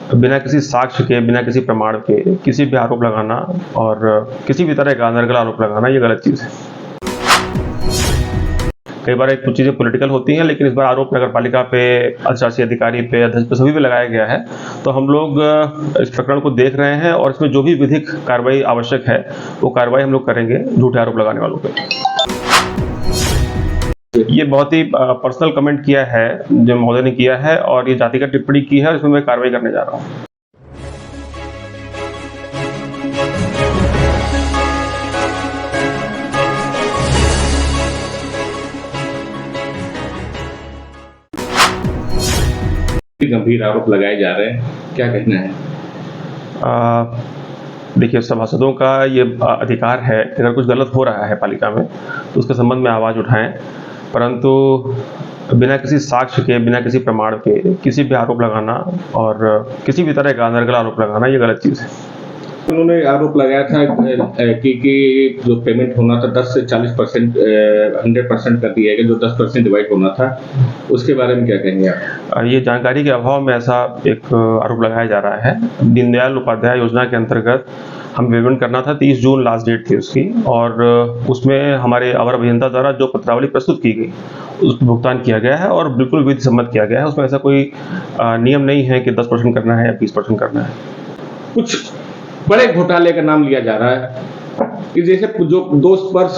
बिना किसी साक्ष्य के, बिना किसी प्रमाण के किसी भी आरोप लगाना और किसी भी तरह का अनर्गल आरोप लगाना ये गलत चीज़ है। कई बार कुछ चीज़ें पॉलिटिकल होती हैं, लेकिन इस बार आरोप नगर पालिका पे, शासी अधिकारी पे, अध्यक्ष पे, सभी पे लगाया गया है। तो हम लोग इस प्रकरण को देख रहे हैं और इसमें जो भी विधिक कार्रवाई आवश्यक है वो कार्रवाई हम लोग करेंगे झूठे आरोप लगाने वालों पे। ये बहुत ही पर्सनल कमेंट किया है जो महोदय ने किया है और ये जातिगत टिप्पणी की है और इसमें मैं कार्रवाई करने जा रहा हूँ। गंभीर आरोप लगाए जा रहे हैं, क्या कहना है? देखिए, सभासदों का ये अधिकार है कि अगर कुछ गलत हो रहा है पालिका में तो उसके संबंध में आवाज़ उठाएं, परंतु बिना किसी साक्ष्य के, बिना किसी प्रमाण के किसी भी आरोप लगाना और किसी भी तरह का अनर्गल आरोप लगाना ये गलत चीज़ है। उन्होंने आरोप लगाया था कि जो पेमेंट होना था 10 से 40% 100% कर दिया गया, जो 10% डिवाइड होना था, उसके बारे में क्या कहेंगे आप? ये जानकारी के अभाव में ऐसा एक आरोप लगाया जा रहा है। दीनदयाल उपाध्याय योजना के अंतर्गत हम पेमेंट करना था, 30 जून लास्ट डेट थी उसकी, और उसमें हमारे अवर अभियंता द्वारा जो पत्रावली प्रस्तुत की गई उस भुगतान किया गया है और बिल्कुल विधि सम्मत किया गया है। उसमें ऐसा कोई नियम नहीं है कि 10% करना है या 20% करना है। कुछ बड़े घोटाले का नाम लिया जा रहा है कि जैसे जो 2.5 वर्ष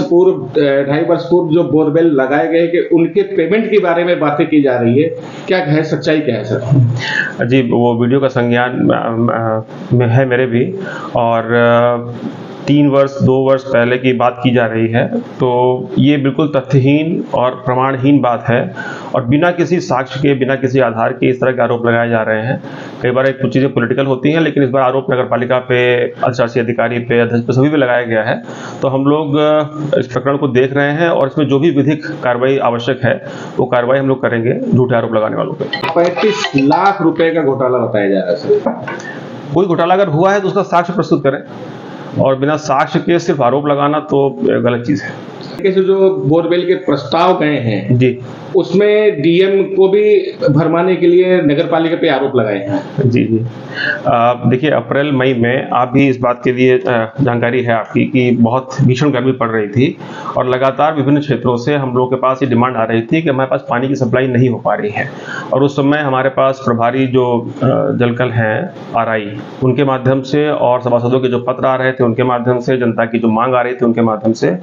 पूर्व जो बोरवेल लगाए गए कि उनके पेमेंट के बारे में बातें की जा रही है, क्या है सच्चाई, क्या है सर? जी, वो वीडियो का संज्ञान में है मेरे भी, और 3 वर्ष 2 वर्ष पहले की बात की जा रही है, तो ये बिल्कुल तथ्यहीन और प्रमाणहीन बात है और बिना किसी साक्ष्य के, बिना किसी आधार के इस तरह के आरोप लगाए जा रहे हैं। कई बार कुछ चीज़ें पॉलिटिकल होती हैं, लेकिन इस बार आरोप नगर पालिका पे, शासी अधिकारी पे, अध्यक्ष पे, सभी पे लगाया गया है। तो हम लोग इस प्रकरण को देख रहे हैं और इसमें जो भी विधिक कार्रवाई आवश्यक है वो कार्रवाई हम लोग करेंगे झूठे आरोप लगाने वालों पे। 35 लाख रुपए का घोटाला बताया जा रहा है सर। कोई घोटाला अगर हुआ है तो उसका साक्ष्य प्रस्तुत करें, और बिना साक्ष्य के सिर्फ आरोप लगाना तो गलत चीज़ है। कैसे जो बोरवेल के प्रस्ताव गए हैं जी, उसमें डीएम को भी भरमाने के लिए नगर पालिका पे आरोप लगाए हैं। जी। देखिए, अप्रैल मई में आप भी इस बात के लिए जानकारी है आपकी कि बहुत भीषण गर्मी पड़ रही थी और लगातार विभिन्न क्षेत्रों से हम लोगों के पास ये डिमांड आ रही थी कि हमारे पास पानी की सप्लाई नहीं हो पा रही है। और उस समय हमारे पास प्रभारी जो जलकल हैं आरआई, उनके माध्यम से और सभासदों के जो पत्र आ रहे थे उनके माध्यम से, जनता की जो मांग आ रही थी उनके माध्यम से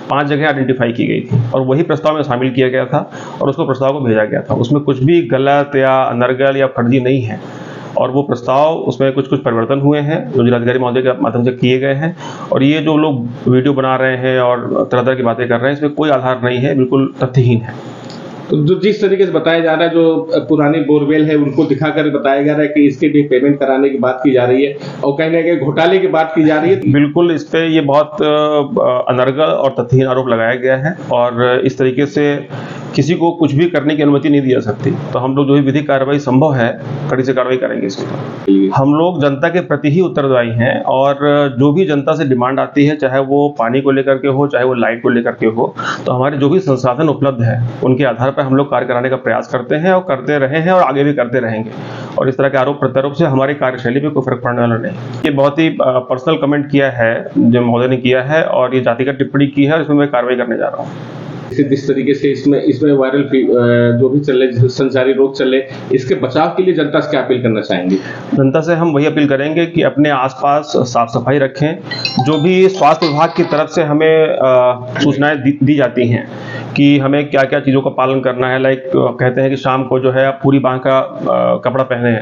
5 जगह आइडेंटिफाई की गई थी और वही प्रस्ताव में शामिल किया गया था और उसको प्रस्ताव को भेजा गया था। उसमें कुछ भी गलत या अनर्गल या फर्जी नहीं है और वो प्रस्ताव, उसमें कुछ परिवर्तन हुए हैं जो जिलाधिकारी महोदय के माध्यम से किए गए हैं। और ये जो लोग वीडियो बना रहे हैं और तरह की बातें कर रहे हैं, इसमें कोई आधार नहीं है, बिल्कुल तथ्यहीन है। तो जो जिस तरीके से बताया जा रहा है, जो पुरानी बोरवेल है उनको दिखाकर बताया जा रहा है कि इसके भी पेमेंट कराने की बात की जा रही है और कहीं ना कहीं घोटाले की बात की जा रही है। बिल्कुल, इस पे ये बहुत अनर्गल और तथ्यहीन आरोप लगाया गया है और इस तरीके से किसी को कुछ भी करने की अनुमति नहीं दी जा सकती। तो हम लोग जो भी विधिक कार्रवाई संभव है कड़ी से कार्रवाई करेंगे इसके ऊपर। हम लोग जनता के प्रति ही उत्तरदायी हैं और जो भी जनता से डिमांड आती है, चाहे वो पानी को लेकर के हो, चाहे वो लाइट को लेकर के हो, तो हमारे जो भी संसाधन उपलब्ध है उनके आधार पर हम लोग कार्य कराने का प्रयास करते हैं और करते रहे हैं और आगे भी करते रहेंगे। और इस तरह के आरोप प्रत्यारोप से हमारी कार्यशैली पे कोई फर्क पड़ने वाला नहीं। ये बहुत ही पर्सनल कमेंट किया है जो महोदय ने किया है और ये जातिगत टिप्पणी की है और इसमें मैं कार्रवाई करने जा रहा हूँ। जिस तरीके से इसमें वायरल जो भी चल रहे, संचारी रोग चल रहे, इसके बचाव के लिए जनता से क्या अपील करना चाहेंगे? जनता से हम वही अपील करेंगे कि अपने आसपास साफ सफाई रखें। जो भी स्वास्थ्य विभाग की तरफ से हमें सूचनाएं दी जाती हैं कि हमें क्या क्या चीज़ों का पालन करना है, लाइक कहते हैं कि शाम को जो है आप पूरी बांह का कपड़ा पहने,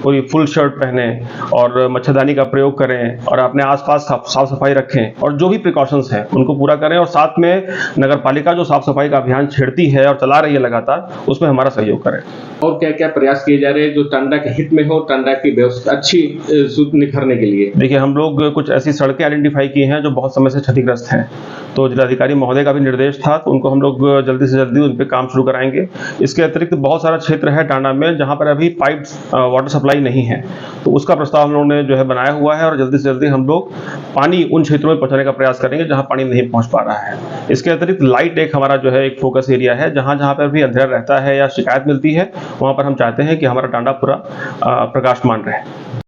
पूरी फुल शर्ट पहने और मच्छरदानी का प्रयोग करें और अपने आसपास साफ सफाई रखें और जो भी प्रिकॉशंस हैं उनको पूरा करें। और साथ में नगर पालिका जो साफ सफाई का अभियान छेड़ती है और चला रही है लगातार, उसमें हमारा सहयोग करें। और क्या क्या प्रयास किए जा रहे हैं जो टांडा के हित में हो, टांडा की व्यवस्था अच्छी निखरने के लिए? देखिए, हम लोग कुछ ऐसी सड़कें आइडेंटिफाई की हैं जो बहुत समय से क्षतिग्रस्त हैं, तो जिलाधिकारी महोदय का भी निर्देश था, तो उनको हम लोग जल्दी से जल्दी उन पे काम शुरू कराएंगे। इसके अतिरिक्त बहुत सारा क्षेत्र है टांडा में जहाँ पर अभी पाइप वाटर सप्लाई नहीं है, तो उसका प्रस्ताव हम लोगों ने जो है बनाया हुआ है और जल्दी से जल्दी हम लोग पानी उन क्षेत्रों में पहुँचाने का प्रयास करेंगे जहाँ पानी नहीं पहुँच पा रहा है। इसके अतिरिक्त लाइट एक हमारा जो है एक फोकस एरिया है, जहाँ जहाँ पर भी अंधेरा रहता है या शिकायत मिलती है, वहाँ पर हम चाहते हैं कि हमारा टांडा पूरा प्रकाशमान रहे।